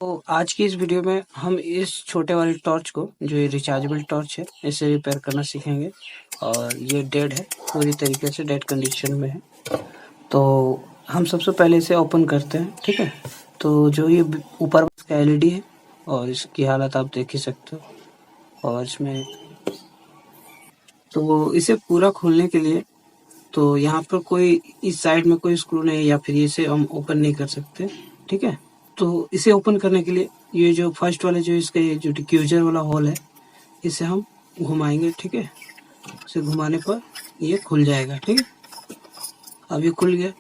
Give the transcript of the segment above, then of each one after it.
तो आज की इस वीडियो में हम इस छोटे वाले टॉर्च को, जो ये रिचार्जेबल टॉर्च है, इसे रिपेयर करना सीखेंगे। और ये डेड है, पूरी तरीके से डेड कंडीशन में है। तो हम सबसे पहले इसे ओपन करते हैं, ठीक है। तो जो ये ऊपर का एलईडी है और इसकी हालत आप देख ही सकते हो। और इसमें तो इसे पूरा खोलने के लिए तो यहाँ पर कोई इस साइड में कोई स्क्रू नहीं है, या फिर इसे हम ओपन नहीं कर सकते, ठीक है। तो इसे ओपन करने के लिए ये जो फर्स्ट वाले जो इसका ये जो डिफ्यूजर वाला होल है, इसे हम घुमाएंगे, ठीक है। इसे घुमाने पर ये खुल जाएगा, ठीक है। अब ये खुल गया,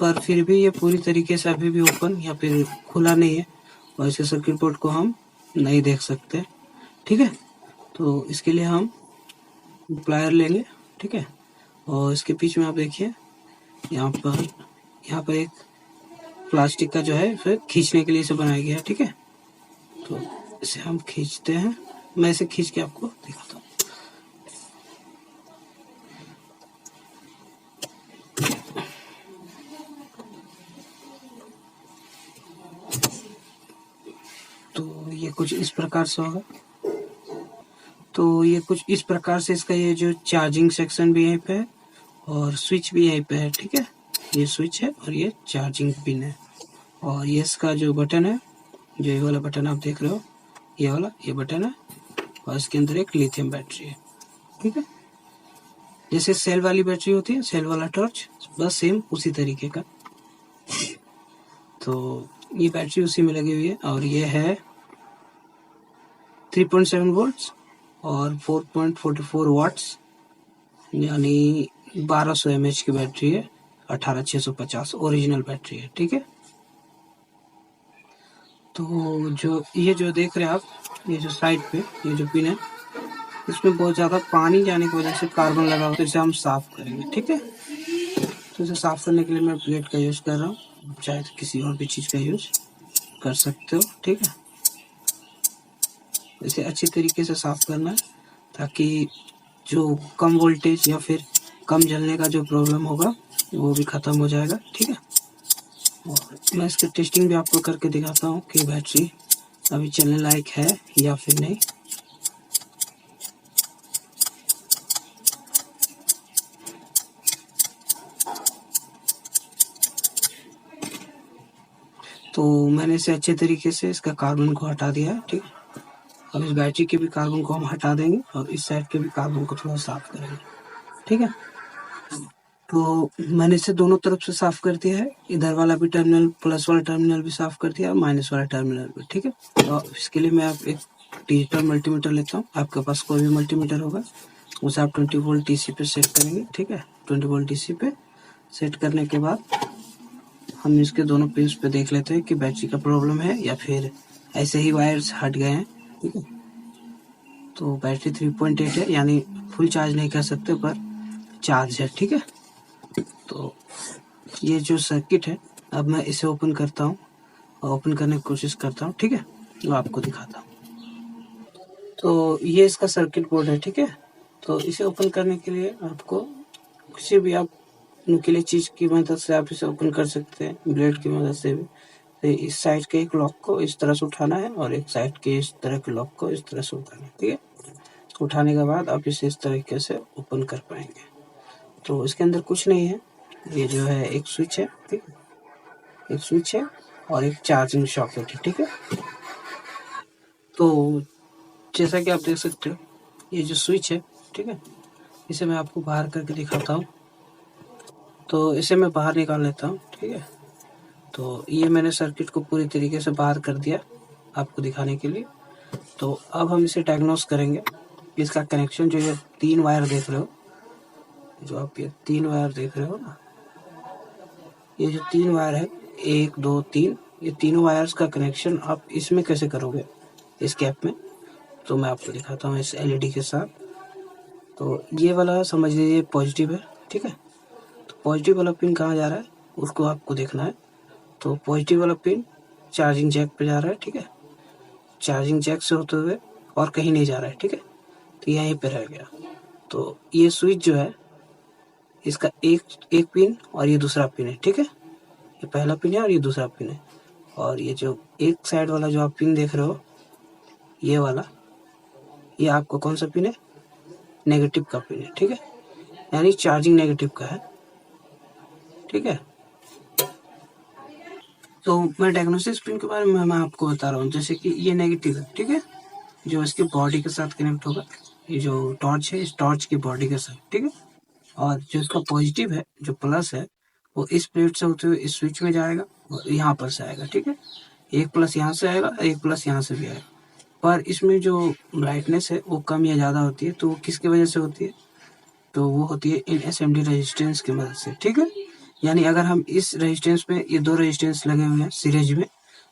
पर फिर भी ये पूरी तरीके से अभी भी ओपन या फिर खुला नहीं है, और इसके सर्किट बोर्ड को हम नहीं देख सकते, ठीक है। तो इसके लिए हम प्लायर लेंगे, ठीक है। और इसके बीच में आप देखिए यहाँ पर एक प्लास्टिक का जो है फिर खींचने के लिए इसे बनाया गया है, ठीक है। तो इसे हम खींचते हैं, मैं इसे खींच के आपको दिखाता हूँ। तो ये कुछ इस प्रकार से होगा। तो ये कुछ इस प्रकार से इसका ये जो चार्जिंग सेक्शन भी यहीं पे है और स्विच भी यहीं पे है, ठीक है। ये स्विच है और ये चार्जिंग पिन है। और ये इसका जो बटन है, जो ये वाला बटन आप देख रहे हो, ये वाला ये बटन है, और इसके अंदर एक लिथियम बैटरी है, ठीक है। जैसे सेल वाली बैटरी होती है, सेल वाला टॉर्च, बस सेम उसी तरीके का। तो ये बैटरी उसी में लगी हुई है, और ये है 3.7 वोल्ट्स और 4.44 वाट्स, यानी 1200 mAh की बैटरी है। 18650 ओरिजिनल बैटरी है, ठीक है। तो ये जो देख रहे हैं आप, ये जो साइड पे ये जो पिन है, इसमें बहुत ज़्यादा पानी जाने की वजह से कार्बन लगा हुआ, तो इसे हम साफ करेंगे, ठीक है। तो इसे साफ करने के लिए मैं प्लेट का यूज़ कर रहा हूँ, चाहे तो किसी और भी चीज़ का यूज़ कर सकते हो, ठीक है। इसे अच्छी तरीके से साफ करना है, ताकि जो कम वोल्टेज या फिर कम जलने का जो प्रॉब्लम होगा वो भी ख़त्म हो जाएगा, ठीक है। और मैं इसकी टेस्टिंग भी आपको करके दिखाता हूँ कि बैटरी अभी चलने लायक है या फिर नहीं। तो मैंने इसे अच्छे तरीके से इसका कार्बन को हटा दिया है, ठीक है। अब इस बैटरी के भी कार्बन को हम हटा देंगे और इस साइड के भी कार्बन को थोड़ा साफ करेंगे, ठीक है। तो मैंने इसे दोनों तरफ से साफ कर दिया है, इधर वाला भी टर्मिनल, प्लस वाला टर्मिनल भी साफ कर दिया और माइनस वाला टर्मिनल भी, ठीक है। तो इसके लिए मैं आप एक डिजिटल मल्टीमीटर लेता हूँ। आपके पास कोई भी मल्टीमीटर होगा, उसे आप 20 वोल्ट डीसी पे सेट करेंगे, ठीक है। 20 वोल्ट डीसी पे सेट करने के बाद हम इसके दोनों पिंस पे देख लेते हैं कि बैटरी का प्रॉब्लम है या फिर ऐसे ही वायर्स हट गए हैं, ठीक है। तो बैटरी 3.8 है, यानी फुल चार्ज नहीं कर सकते, पर चार्ज है, ठीक है। तो ये जो सर्किट है, अब मैं इसे ओपन करता हूँ और ओपन करने की कोशिश करता हूँ, ठीक है। तो आपको दिखाता हूँ। तो ये इसका सर्किट बोर्ड है, ठीक है। तो इसे ओपन करने के लिए आपको किसी भी आप नुकीले चीज़ की मदद से आप इसे ओपन कर सकते हैं, ब्लेड की मदद से भी। तो इस साइड के एक लॉक को इस तरह से उठाना है और एक साइड के इस तरह के लॉक को इस तरह से उठाना है, ठीक है। उठाने के बाद आप इसे इस तरीके से ओपन कर पाएंगे। तो इसके अंदर कुछ नहीं है, ये जो है एक स्विच है, ठीक है। एक स्विच है और एक चार्जिंग सॉकेट है, ठीक है। तो जैसा कि आप देख सकते हो, ये जो स्विच है, ठीक है, इसे मैं आपको बाहर करके दिखाता हूँ। तो इसे मैं बाहर निकाल लेता हूँ, ठीक है। तो ये मैंने सर्किट को पूरी तरीके से बाहर कर दिया आपको दिखाने के लिए। तो अब हम इसे डायग्नोस करेंगे। इसका कनेक्शन जो ये 3 वायर देख रहे हो, जो आप ये 3 वायर देख रहे हो ना, ये जो 3 वायर है, 1 2 3, ये तीनों वायर्स का कनेक्शन आप इसमें कैसे करोगे, इस गैप में। तो मैं आपको दिखाता हूँ इस एलईडी के साथ। तो ये वाला समझ लीजिए पॉजिटिव है, ठीक है। तो पॉजिटिव वाला पिन कहाँ जा रहा है उसको आपको देखना है। तो पॉजिटिव वाला पिन चार्जिंग जैक पे जा रहा है, ठीक है। चार्जिंग जैक से होते हुए और कहीं नहीं जा रहा है, ठीक है। तो यहीं पे रह गया। तो ये स्विच जो है, इसका एक पिन और ये दूसरा पिन है, ठीक है। ये पहला पिन है और ये दूसरा पिन है। और ये जो एक साइड वाला जो आप पिन देख रहे हो, ये वाला, ये आपका कौन सा पिन है? नेगेटिव का पिन है, ठीक है, यानी चार्जिंग नेगेटिव का है, ठीक है। तो मैं डायग्नोसिस पिन के बारे में मैं आपको बता रहा हूँ। जैसे कि ये नेगेटिव है, ठीक है, जो इसके बॉडी के साथ कनेक्ट होगा, ये जो टॉर्च है इस टॉर्च की बॉडी के साथ, ठीक है। और जो इसका पॉजिटिव है, जो प्लस है, वो इस प्लेट से होते हुए इस स्विच में जाएगा और यहाँ पर से आएगा, ठीक है। एक प्लस यहाँ से आएगा, एक प्लस यहाँ से भी आएगा। पर इसमें जो ब्राइटनेस है वो कम या ज़्यादा होती है, तो वो किसकी वजह से होती है? तो वो होती है इन एसएमडी रेजिस्टेंस की मदद से, ठीक है। यानी अगर हम इस रेजिस्टेंस पे, ये दो रेजिस्टेंस लगे हुए हैं सीरीज में,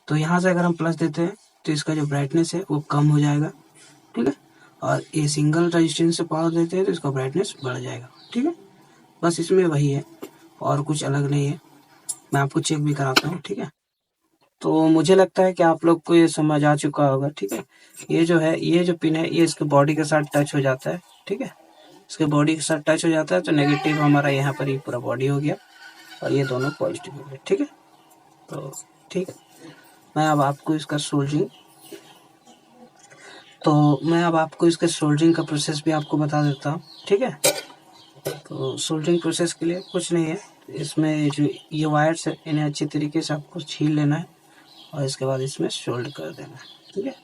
तो यहाँ से अगर हम प्लस देते हैं तो इसका जो ब्राइटनेस है वो कम हो जाएगा, ठीक है। और ये सिंगल रेजिस्टेंस से पावर देते हैं तो इसका ब्राइटनेस बढ़ जाएगा, ठीक है। बस इसमें वही है और कुछ अलग नहीं है। मैं आपको चेक भी कराता हूँ, ठीक है। तो मुझे लगता है कि आप लोग को ये समझ आ चुका होगा, ठीक है। ये जो है, ये जो पिन है, ये इसके बॉडी के साथ टच हो जाता है, ठीक है। इसके बॉडी के साथ टच हो जाता है तो नेगेटिव हमारा यहाँ पर ही पूरा बॉडी हो गया और ये दोनों पॉजिटिव हो गए, ठीक है। तो ठीक है, मैं अब आपको इसका सोल्डरिंग इसका सोल्डरिंग का प्रोसेस भी आपको बता देता हूँ, ठीक है। तो सोल्डरिंग प्रोसेस के लिए कुछ नहीं है, इसमें जो ये वायर्स है इन्हें अच्छी तरीके से आपको छील लेना है और इसके बाद इसमें सोल्ड कर देना है, ठीक है।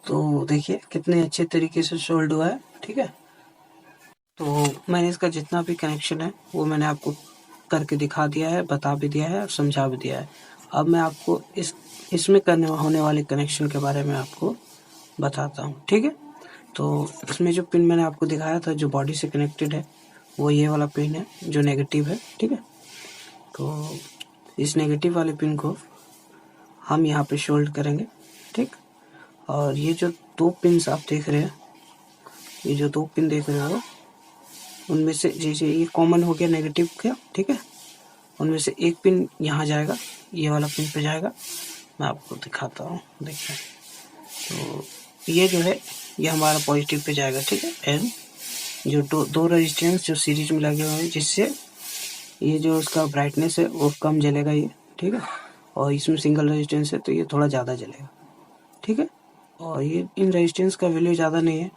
तो देखिए कितने अच्छे तरीके से सोल्ड हुआ है, ठीक है। तो मैंने इसका जितना भी कनेक्शन है वो मैंने आपको करके दिखा दिया है, बता भी दिया है और समझा भी दिया है। अब मैं आपको इसमें करने होने वाले कनेक्शन के बारे में आपको बताता हूँ, ठीक है। तो इसमें जो पिन मैंने आपको दिखाया था जो बॉडी से कनेक्टेड है, वो ये वाला पिन है जो नेगेटिव है, ठीक है। तो इस नेगेटिव वाले पिन को हम यहाँ पे सोल्ड करेंगे, ठीक। और ये जो दो पिन्स आप देख रहे हैं, ये जो दो पिन देख रहे हो, उनमें से जैसे ये कॉमन हो गया नेगेटिव का, ठीक है, उनमें से एक पिन यहाँ जाएगा, ये वाला पिन पे जाएगा। मैं आपको दिखाता हूँ, देखिए। तो ये जो है ये हमारा पॉजिटिव पे जाएगा, ठीक है। एंड जो दो रेजिस्टेंस जो सीरीज में लगे हुए हैं, जिससे ये जो उसका ब्राइटनेस है वो कम जलेगा ये, ठीक है। और इसमें सिंगल रेजिस्टेंस है तो ये थोड़ा ज़्यादा जलेगा, ठीक है। और ये इन रेजिस्टेंस का वैल्यू ज़्यादा नहीं है,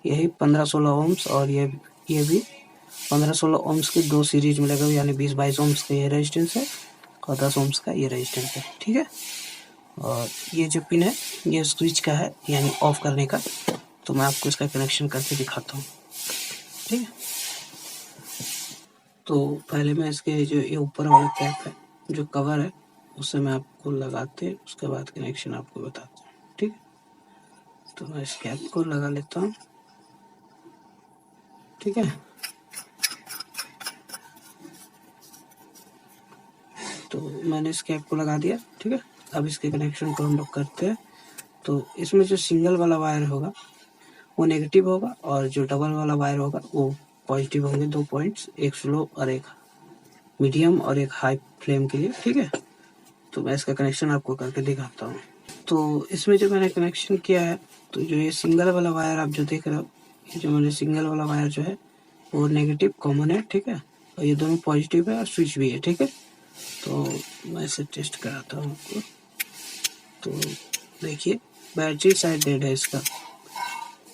यही 15-16 ओम्स, और ये भी 15-16 ओम्स की दो सीरीज में लगे हुए, यानी 20-22 ओम्स का ये रेजिस्टेंस है और 10 ओम्स का ये रेजिस्टेंस है, ठीक है। और ये जो पिन है ये स्विच का है, यानी ऑफ करने का। तो मैं आपको इसका कनेक्शन करके दिखाता हूँ, ठीक है। तो पहले मैं इसके जो ये ऊपर वाला कैप है, जो कवर है, उससे मैं आपको लगाते उसके बाद कनेक्शन आपको बताता हूँ, ठीक है। तो मैं इस कैप को लगा लेता हूँ, ठीक है। तो मैंने इस कैप को लगा दिया, ठीक है। अब इसके कनेक्शन को हम लोग करते हैं। तो इसमें जो सिंगल वाला वायर होगा वो नेगेटिव होगा और जो डबल वाला वायर होगा वो पॉजिटिव होंगे। 2 पॉइंट्स, एक स्लो और एक मीडियम और एक हाई फ्लेम के लिए, ठीक है। तो मैं इसका कनेक्शन आपको करके दिखाता हूँ। तो इसमें जो मैंने कनेक्शन किया है, तो जो ये सिंगल वाला वायर आप जो देख रहे हो, ये जो मैंने सिंगल वाला वायर जो है वो नेगेटिव कॉमन है, ठीक है। और ये दोनों पॉजिटिव है और स्विच भी है, ठीक है। तो मैं इसे टेस्ट कराता हूँ आपको। तो देखिए बैटरी साइड डेड है इसका,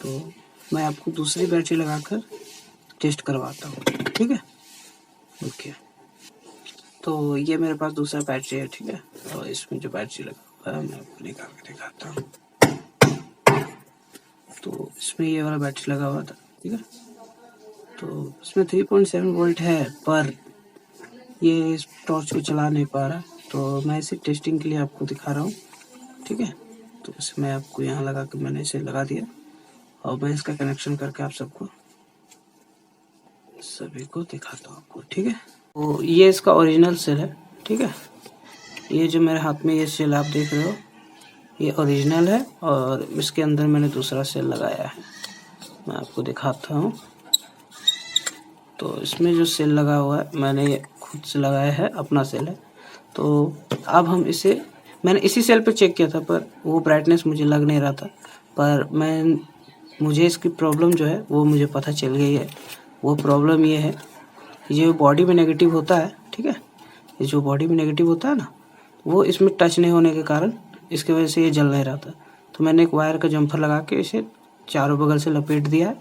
तो मैं आपको दूसरी बैटरी लगाकर टेस्ट करवाता हूँ, ठीक है। ओके, तो ये मेरे पास दूसरा बैटरी है, ठीक है। और इसमें जो बैटरी लगा हुआ है मैं आपको निकाल के दिखाता हूँ। तो इसमें ये वाला बैटरी लगा हुआ था, ठीक है। तो इसमें 3.7 वोल्ट है, पर ये इस टॉर्च को चला नहीं पा रहा, तो मैं इसे टेस्टिंग के लिए आपको दिखा रहा हूँ, ठीक है। तो इसे मैं आपको यहाँ लगा के मैंने इसे लगा दिया और मैं इसका कनेक्शन करके आप सभी को दिखाता हूँ आपको, ठीक है। तो ये इसका ओरिजिनल सेल है, ठीक है। ये जो मेरे हाथ में ये सेल आप देख रहे हो, ये ओरिजिनल है और इसके अंदर मैंने दूसरा सेल लगाया है, मैं आपको दिखाता हूँ। तो इसमें जो सेल लगा हुआ है मैंने ये खुद से लगाया है, अपना सेल है। तो अब हम इसे, मैंने इसी सेल पे चेक किया था पर वो ब्राइटनेस मुझे लग नहीं रहा था, पर मुझे इसकी प्रॉब्लम जो है वो मुझे पता चल गई है। वो प्रॉब्लम ये है, ये बॉडी में नेगेटिव होता है, ठीक है, ये जो बॉडी में नेगेटिव होता है ना, वो इसमें टच नहीं होने के कारण इसकी वजह से ये जल नहीं रहा था। तो मैंने एक वायर का जम्फर लगा के इसे चारों बगल से लपेट दिया है,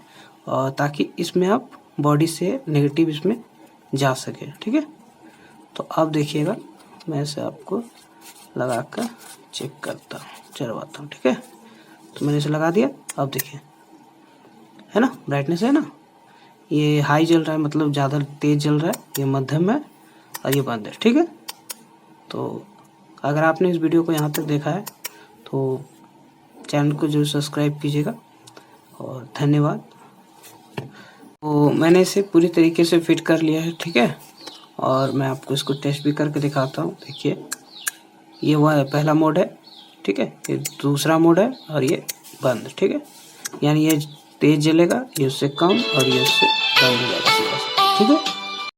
और ताकि इसमें आप बॉडी से नेगेटिव इसमें जा सके, ठीक है। तो आप देखिएगा, मैं इसे आपको लगा कर चेक करता हूँ, चलवाता हूँ, ठीक है। तो मैंने इसे लगा दिया, अब देखिए, है ना, ब्राइटनेस है ना, ये हाई जल रहा है, मतलब ज़्यादा तेज जल रहा है, ये मध्यम है और ये बंद है, ठीक है। तो अगर आपने इस वीडियो को यहाँ तक देखा है तो चैनल को जरूर सब्सक्राइब कीजिएगा, और धन्यवाद। तो मैंने इसे पूरी तरीके से फिट कर लिया है, ठीक है, और मैं आपको इसको टेस्ट भी करके दिखाता हूँ। देखिए, ये वह पहला मोड है, ठीक है, ये दूसरा मोड है और ये बंद, ठीक है। यानी ये तेज जलेगा, ये उससे कम और ये उससे बंद हो जाएगा, ठीक है।